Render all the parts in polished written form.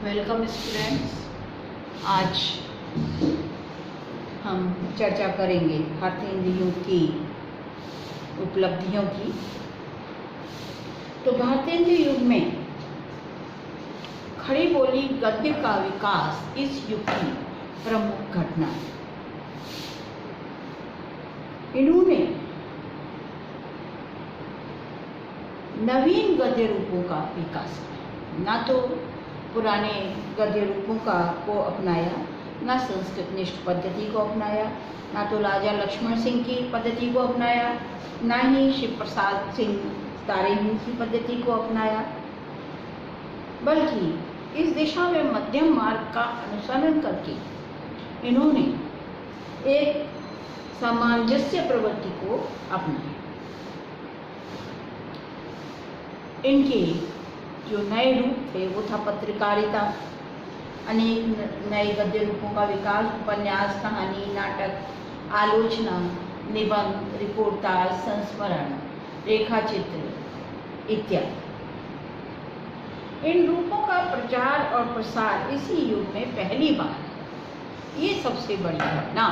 Welcome students. आज हम चर्चा करेंगे भारतेंदु युग की उपलब्धियों की। तो भारतेंदु युग में खड़ी बोली गद्य का विकास इस युग की प्रमुख घटना है। इन्होंने नवीन गद्य रूपों का विकास किया, ना तो पुराने गद्य रूपों को अपनाया, ना संस्कृत निष्ठ पद्धति को अपनाया, ना तो राजा लक्ष्मण सिंह की पद्धति को अपनाया, ना ही शिव प्रसाद सिंह तारेहिंद की पद्धति को अपनाया, बल्कि इस दिशा में मध्यम मार्ग का अनुसरण करके इन्होंने एक सामंजस्य प्रवृत्ति को अपनाया। इनके जो नए रूप थे वो था पत्रकारिता, अनेक नए गद्य रूपों का विकास, उपन्यास, कहानी, नाटक, आलोचना, निबंध, रिपोर्टाज, संस्मरण, रेखाचित्र इत्यादि। इन रूपों का प्रचार और प्रसार इसी युग में पहली बार है। ये सबसे बड़ी घटना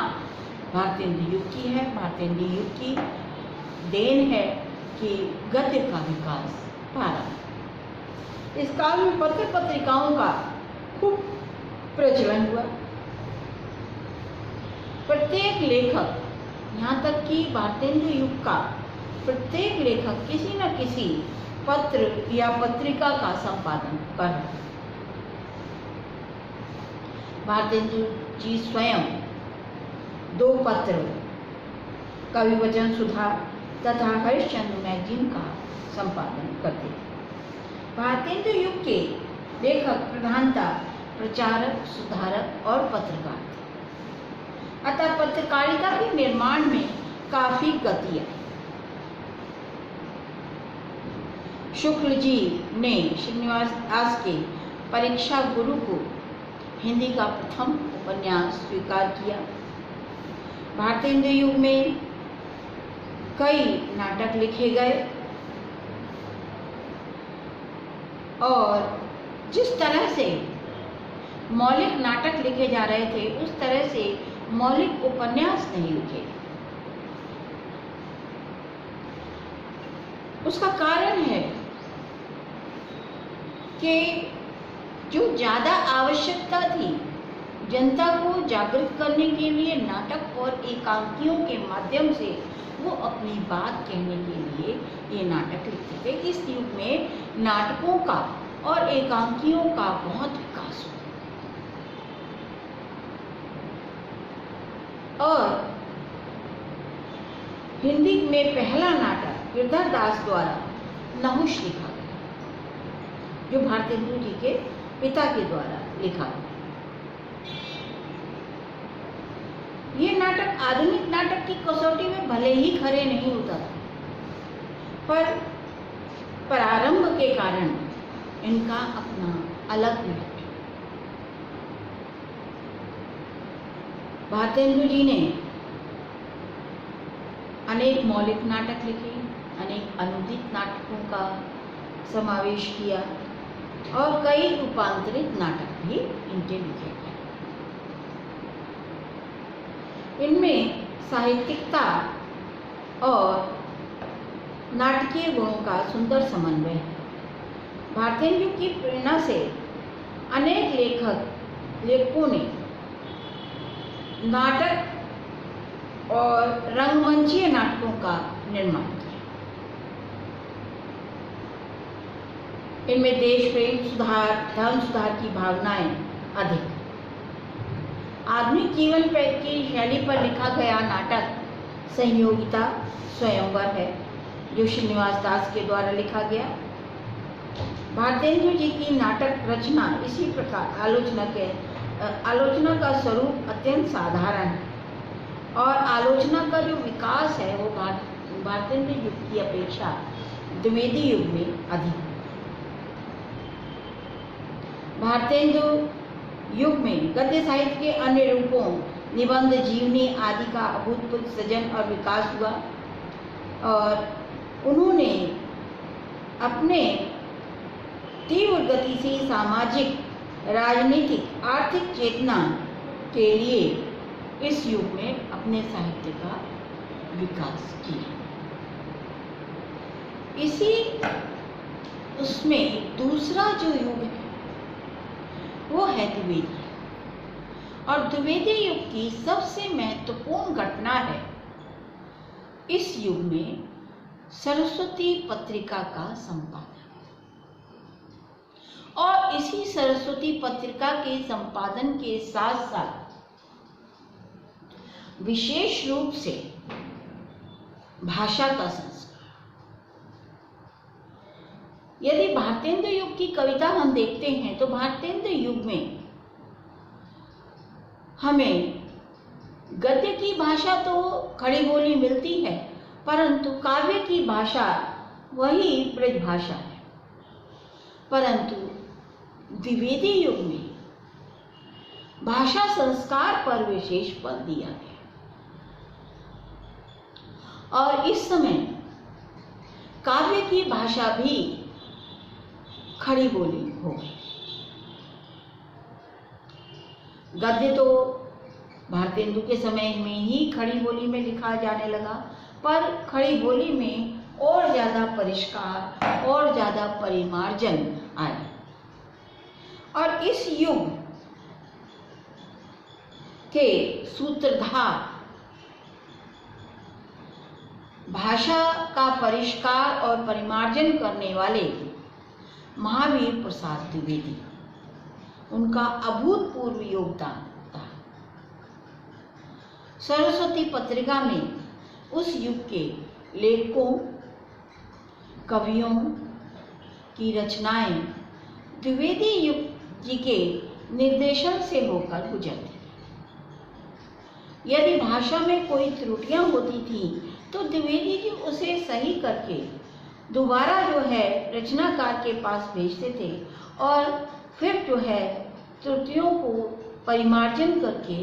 भारतेंदु युग की है। भारतेंदु युग की देन है कि गद्य का विकास पा रहा है। इस काल में पत्र पत्रिकाओं का खूब प्रचलन हुआ। प्रत्येक लेखक, यहाँ तक कि भारतेंदु युग का प्रत्येक लेखक किसी न किसी पत्र या पत्रिका का संपादन कर रहा है। भारतेंदु जी स्वयं 2 पत्र, कविवचन सुधा तथा हरिश्चंद्र मैगजीन का संपादन करते हैं। भारतेंदु युग के लेखक प्रधानता प्रचारक, सुधारक और पत्रकार थे। अतः पत्रकारिता के निर्माण में काफी गति आई। शुक्ल जी ने श्रीनिवास दास के परीक्षा गुरु को हिंदी का प्रथम उपन्यास स्वीकार किया। भारतेंदु युग में कई नाटक लिखे गए और जिस तरह से मौलिक नाटक लिखे जा रहे थे उस तरह से मौलिक उपन्यास नहीं लिखे। उसका कारण है कि जो ज़्यादा आवश्यकता थी जनता को जागृत करने के लिए, नाटक और एकांकियों के माध्यम से वो अपनी बात कहने के लिए ये नाटक लिखते थे। इस युग में नाटकों का और एकांकियों का बहुत विकास हुआ और हिंदी में पहला नाटक गिरधर दास द्वारा नहुष लिखा गया, जो भारतेंदु जी के पिता के द्वारा लिखा गया। ये नाटक आधुनिक नाटक की कसौटी में भले ही खरे नहीं उतरते, पर प्रारंभ के कारण इनका अपना अलग महत्व। भारतेंदु जी ने अनेक मौलिक नाटक लिखे, अनेक अनुदित नाटकों का समावेश किया और कई रूपांतरित नाटक भी इनके लिखे गए। इनमें साहित्यिकता और नाटकीय गुणों का सुंदर समन्वय है। भारतेंदु की प्रेरणा से अनेक लेखकों ने नाटक और रंगमंचीय नाटकों का निर्माण किया। इनमें देश प्रेम, सुधार, धर्म सुधार की भावनाएं अधिक। आधुनिक जीवन की शैली पर लिखा गया नाटक संयोगिता स्वयंवर है, जो श्रीनिवास दास के द्वारा लिखा गया। भारतेंदु जी की नाटक रचना इसी प्रकार आलोचना का स्वरूप अत्यंत साधारण है और आलोचना का जो विकास है वो भारतेंदु युग की अपेक्षा द्विवेदी युग में अधिक है। भारतेंदु युग में गद्य साहित्य के अन्य रूपों, निबंध, जीवनी आदि का अभूतपूर्व सृजन और विकास हुआ और उन्होंने अपने तीव्र गति से सामाजिक राजनीतिक आर्थिक चेतना के लिए इस युग में अपने साहित्य का विकास किया। इसी उसमें दूसरा जो युग है वो है द्विवेदी, और द्विवेदी युग की सबसे महत्वपूर्ण घटना है इस युग में सरस्वती पत्रिका का संपादन। और इसी सरस्वती पत्रिका के संपादन के साथ साथ विशेष रूप से भाषा का संस्कार। यदि भारतेंद्र युग की कविता हम देखते हैं तो भारतेंद्र युग में हमें गद्य की भाषा तो खड़ी बोली मिलती है, परंतु काव्य की भाषा वही ब्रज भाषा है। परंतु द्विवेदी युग में भाषा संस्कार पर विशेष बल दिया गया, और इस समय काव्य की भाषा भी खड़ी बोली हो गई। गद्य तो भारतेंदु के समय में ही खड़ी बोली में लिखा जाने लगा, पर खड़ी बोली में और ज्यादा परिष्कार और ज्यादा परिमार्जन आए। और इस युग के सूत्रधार भाषा का परिष्कार और परिमार्जन करने वाले महावीर प्रसाद द्विवेदी, उनका अभूतपूर्व योगदान था। सरस्वती पत्रिका में उस युग के लेखकों कवियों की रचनाएं द्विवेदी युग जी के निर्देशन से होकर गुजरती। यदि भाषा में कोई त्रुटियां होती थी तो द्विवेदी जी उसे सही करके दोबारा जो है रचनाकार के पास भेजते थे, और फिर जो है त्रुटियों को परिमार्जन करके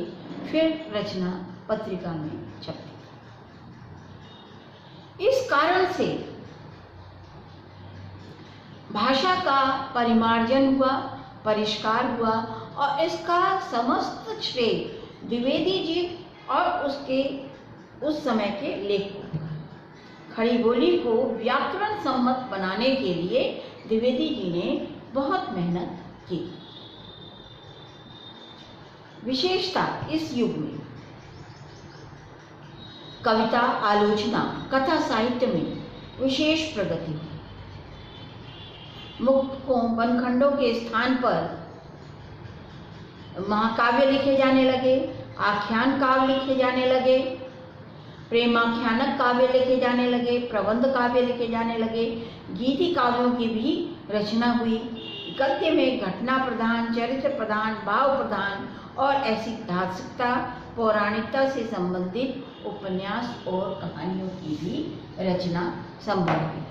फिर रचना पत्रिका में छपती। इस कारण से भाषा का परिमार्जन हुआ, परिष्कार हुआ, और इसका समस्त श्रेय द्विवेदी जी और उसके उस समय के लेखकों। खड़ी बोली को व्याकरण सम्मत बनाने के लिए द्विवेदी जी ने बहुत मेहनत की। विशेषता इस युग में कविता आलोचना कथा साहित्य में विशेष प्रगति हुई। मुक्तकों वनखंडों के स्थान पर महाकाव्य लिखे जाने लगे, आख्यान काव्य लिखे जाने लगे, प्रेमाख्यानक काव्य लिखे जाने लगे, प्रबंध काव्य लिखे जाने लगे, गीति काव्यों की भी रचना हुई। गद्य में घटना प्रधान, चरित्र प्रधान, भाव प्रधान और ऐतिहासिकता पौराणिकता से संबंधित उपन्यास और कहानियों की भी रचना संभव हुई।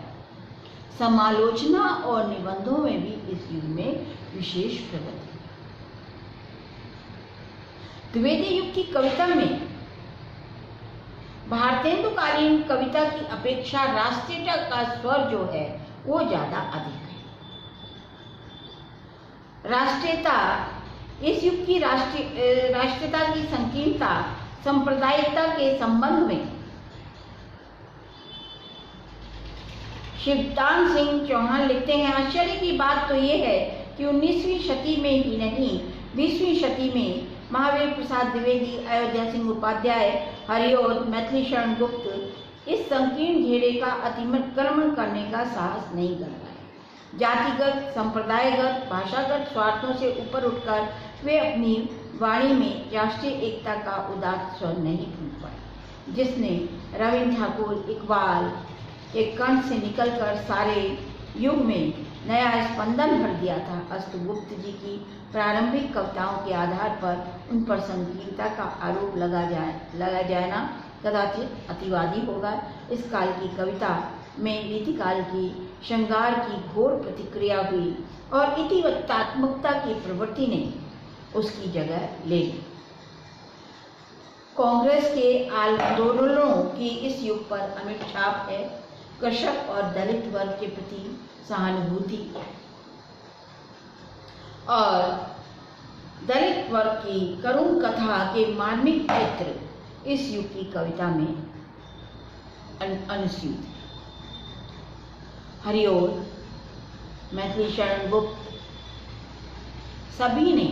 समालोचना और निबंधों में भी इस युग में विशेष प्रगति। द्विवेदी युग की कविता में भारतेंदुकालीन कविता की अपेक्षा राष्ट्रीयता का स्वर जो है वो ज्यादा अधिक है। राष्ट्रीयता इस युग की राष्ट्रीयता की संकीर्णता सांप्रदायिकता के संबंध में शिवदान सिंह चौहान लिखते हैं, आश्चर्य की बात तो ये है कि 19वीं शती में ही नहीं 20वीं शती में महावीर प्रसाद द्विवेदी, अयोध्या सिंह उपाध्याय, हरिऔध, मैथिली शरण गुप्त इस संकीर्ण घेरे का अतिक्रमण करने का साहस नहीं कर पाए। जातिगत, संप्रदायगत, भाषागत स्वार्थों से ऊपर उठकर वे अपनी वाणी में राष्ट्रीय एकता का उदात्त स्वर नहीं फूंक पाए, जिसने रविन्द्र ठाकुर, इकबाल के कंठ से निकलकर सारे युग में नया स्पंदन भर दिया था। अस्तुगुप्त जी की प्रारंभिक कविताओं के आधार पर उन पर संकीर्णता का आरोप लगा जाना कदाचित अतिवादी होगा। इस काल की कविता में रीतिकाल की श्रृंगार की घोर प्रतिक्रिया हुई और इतिवत्तात्मकता की प्रवृत्ति ने उसकी जगह ले ली। कांग्रेस के आंदोलनों की इस युग पर अमिट छाप है। कृषक और दलित वर्ग के प्रति सहानुभूति और दलित वर्ग की करुण कथा के मार्मिक चित्र इस युग की कविता में अनुस्यूत है। हरिओल, मैथिली शरण गुप्त सभी ने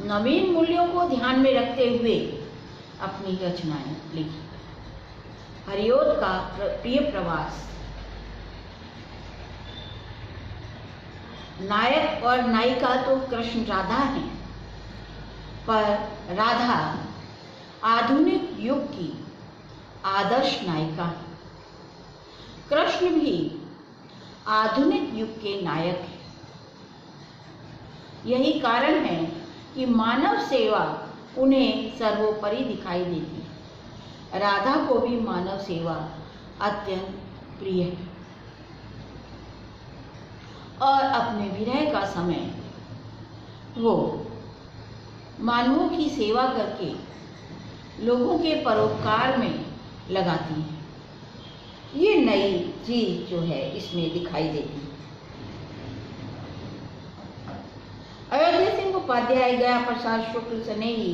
नवीन मूल्यों को ध्यान में रखते हुए अपनी रचनाएं लिखी। हरिओल का प्रिय प्रवास नायक और नायिका तो कृष्ण राधा हैं, पर राधा आधुनिक युग की आदर्श नायिका है। कृष्ण भी आधुनिक युग के नायक हैं। यही कारण है कि मानव सेवा उन्हें सर्वोपरि दिखाई देती है। राधा को भी मानव सेवा अत्यंत प्रिय है और अपने विरह का समय वो मानवों की सेवा करके लोगों के परोपकार में लगाती है। ये नई चीज जो है इसमें दिखाई देती है। अयोध्या सिंह उपाध्याय, गया प्रसाद शुक्ल सनेही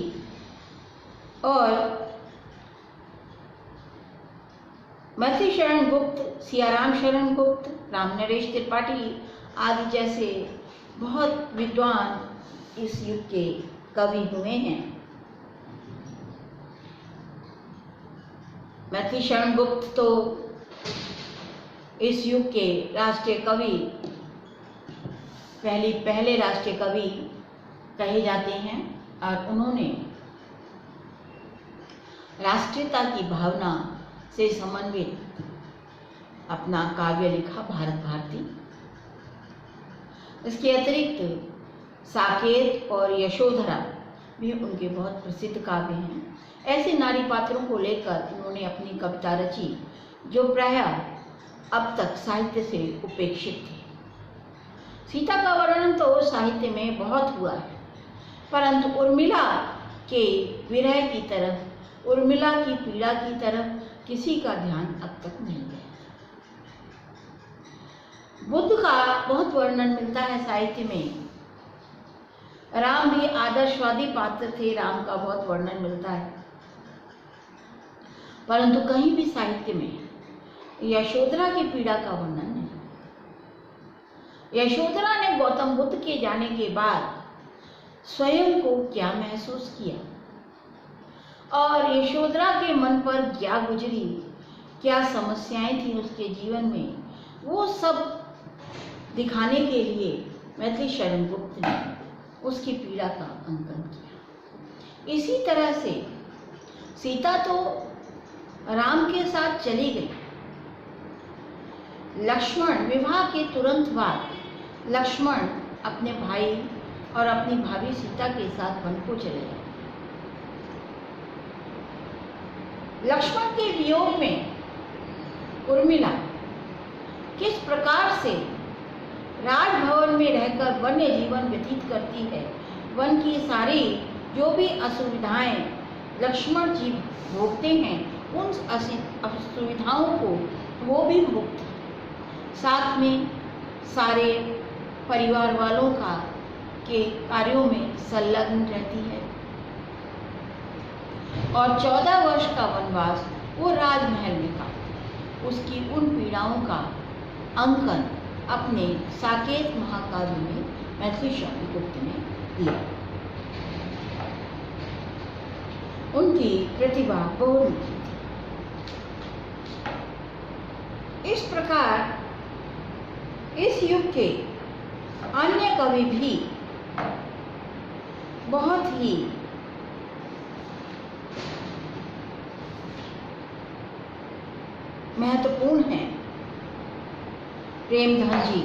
और मैथिली शरण गुप्त, सियाराम शरण गुप्त, राम नरेश त्रिपाठी आदि जैसे बहुत विद्वान इस युग के कवि हुए हैं। मैथिली शरण गुप्त तो इस युग के राष्ट्रीय कवि, पहले राष्ट्रीय कवि कहे जाते हैं और उन्होंने राष्ट्रीयता की भावना से समन्वित अपना काव्य लिखा, भारत भारती। इसके अतिरिक्त साकेत और यशोधरा भी उनके बहुत प्रसिद्ध काव्य हैं। ऐसे नारी पात्रों को लेकर उन्होंने अपनी कविता रची जो प्रायः अब तक साहित्य से उपेक्षित थी। सीता का वर्णन तो साहित्य में बहुत हुआ है, परंतु उर्मिला के विरह की तरफ, उर्मिला की पीड़ा की तरफ किसी का ध्यान अब तक नहीं गया। बुद्ध का बहुत वर्णन मिलता है साहित्य में। राम भी आदर्शवादी पात्र थे, राम का बहुत वर्णन मिलता है, परंतु कहीं भी साहित्य में यशोधरा की पीड़ा का वर्णन नहीं। यशोधरा ने गौतम बुद्ध के जाने के बाद स्वयं को क्या महसूस किया और यशोधरा के मन पर क्या गुजरी, क्या समस्याएं थी उसके जीवन में, वो सब दिखाने के लिए मैथिली शरण गुप्त ने उसकी पीड़ा का अंकन किया। इसी तरह से सीता तो राम के साथ चली गई। लक्ष्मण, विवाह के तुरंत बाद लक्ष्मण अपने भाई और अपनी भाभी सीता के साथ वन को चले गए। लक्ष्मण के वियोग में उर्मिला किस प्रकार से राजभवन में रहकर वन्य जीवन व्यतीत करती है, वन की सारी जो भी असुविधाएं लक्ष्मण जी भोगते हैं, उन असुविधाओं को वो भी भोगती है। साथ में सारे परिवार वालों का के कार्यों में संलग्न रहती है और 14 वर्ष का वनवास वो राजमहल में काटती। उसकी उन पीड़ाओं का अंकन अपने साकेत महाकाव्य में मैथिली शरण गुप्त ने दिया। उनकी प्रतिभा बहुमुखी थी। इस प्रकार इस युग के अन्य कवि भी बहुत ही महत्वपूर्ण हैं। प्रेमधन जी,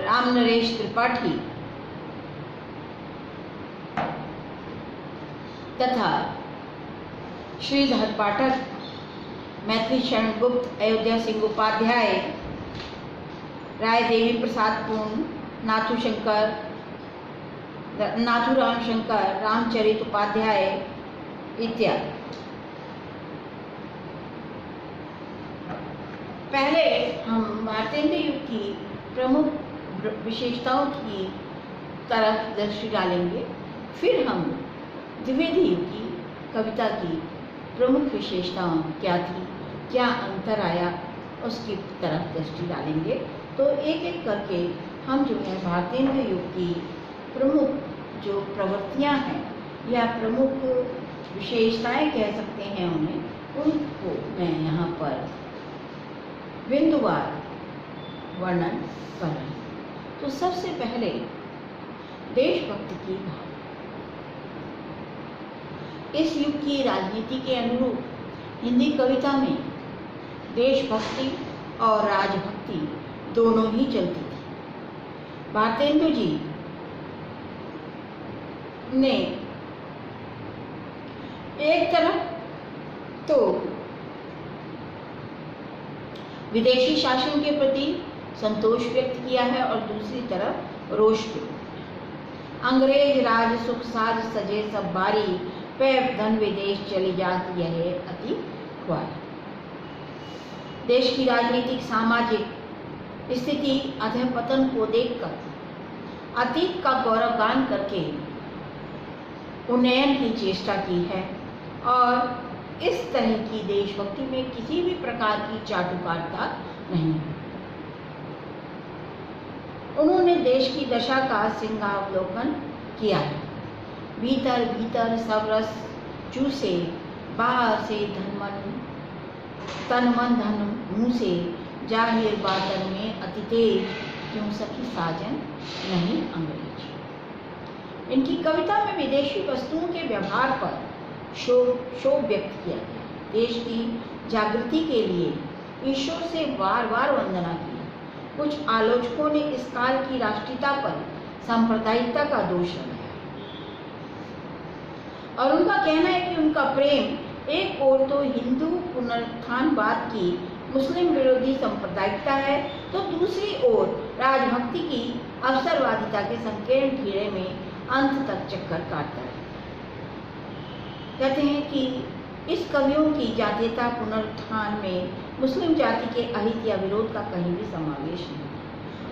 राम नरेश त्रिपाठी तथा श्रीधर पाठक, मैथिली शरण गुप्त, अयोध्या सिंह उपाध्याय, राय देवी प्रसाद पूर्ण, नाथूराम शंकर, रामचरित उपाध्याय इत्यादि। पहले हम भारतेंद्र युग की प्रमुख विशेषताओं की तरफ दृष्टि डालेंगे। फिर हम द्विवेदी युग की कविता की प्रमुख विशेषताओं क्या थी, क्या अंतर आया, उसकी तरफ दृष्टि डालेंगे। तो एक एक करके हम जो है भारतेंदु युग की प्रमुख जो प्रवृत्तियां हैं या प्रमुख विशेषताएं कह सकते हैं उन्हें, उनको मैं यहाँ पर बिंदुवार वर्णन कर रही हूँ। तो सबसे पहले देशभक्ति की भावना। इस युग की राजनीति के अनुरूप हिंदी कविता में देशभक्ति और राजभक्ति दोनों ही चलती थी। भारतेंदु जी ने एक तरफ तो विदेशी शासन के प्रति संतोष व्यक्त किया है और दूसरी तरफ रोष व्यक्त। अंग्रेज राज सुख साज सजे सब बारी, पैब धन विदेश चली जात यह अति ख्वारी। देश की राजनीतिक सामाजिक स्थिति अधःपतन को देखकर अतीत का गौरवगान करके उन्नयन की चेष्टा की है और इस तरह की देशभक्ति में किसी भी प्रकार की चाटुकारिता नहीं है। उन्होंने देश की दशा का सिंहावलोकन किया है। भीतर भीतर सब रस चूसे, बाहर से तन मन धन मुँह से, जाहिर बातन में अति तेज, क्यों सखी साजन नहीं अंग्रेज। इनकी कविता में विदेशी वस्तुओं के व्यवहार पर शोभ व्यक्त किया गया। देश की जागृति के लिए ईश्वर से बार बार वंदना की। कुछ आलोचकों ने इस काल की राष्ट्रीयता पर सांप्रदायिकता का दोष लगाया और उनका कहना है कि उनका प्रेम एक ओर तो हिंदू पुनरुत्थानवाद की मुस्लिम विरोधी सांप्रदायिकता है, तो दूसरी ओर राजभक्ति की अवसरवादिता के संकीर्ण घेरे में अंत तक चक्कर काटता है। कहते हैं कि इस कवियों की जातीयता पुनरुत्थान में मुस्लिम जाति के अहित या विरोध का कहीं भी समावेश नहीं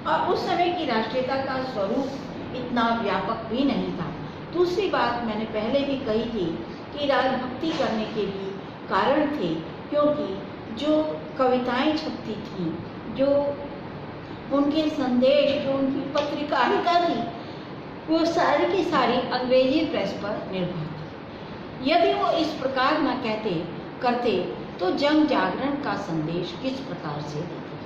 और उस समय की राष्ट्रीयता का स्वरूप इतना व्यापक भी नहीं था। दूसरी बात मैंने पहले भी कही थी कि राजभक्ति करने के भी कारण थे, क्योंकि जो कविताएं छपती थीं, जो उनके संदेश, जो उनकी पत्रकारिता थी, वो सारी की सारी अंग्रेजी प्रेस पर निर्भर थी। यदि वो इस प्रकार न करते तो जंग जागरण का संदेश किस प्रकार से देते।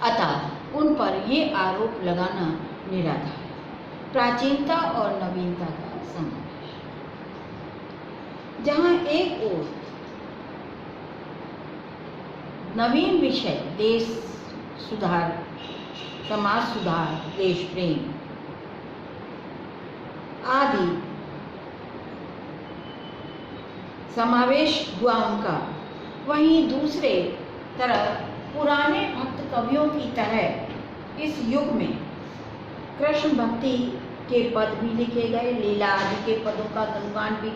अतः उन पर ये आरोप लगाना निराधार है। प्राचीनता और नवीनता का समावेश। जहाँ एक ओर नवीन विषय देश सुधार, समाज सुधार, देश प्रेम आदि समावेश हुआ उनका, वहीं दूसरे तरफ पुराने भक्त कवियों की तरह इस युग में कृष्ण भक्ति के पद भी लिखे गए, लीला आदि के पदों का गुणगान भी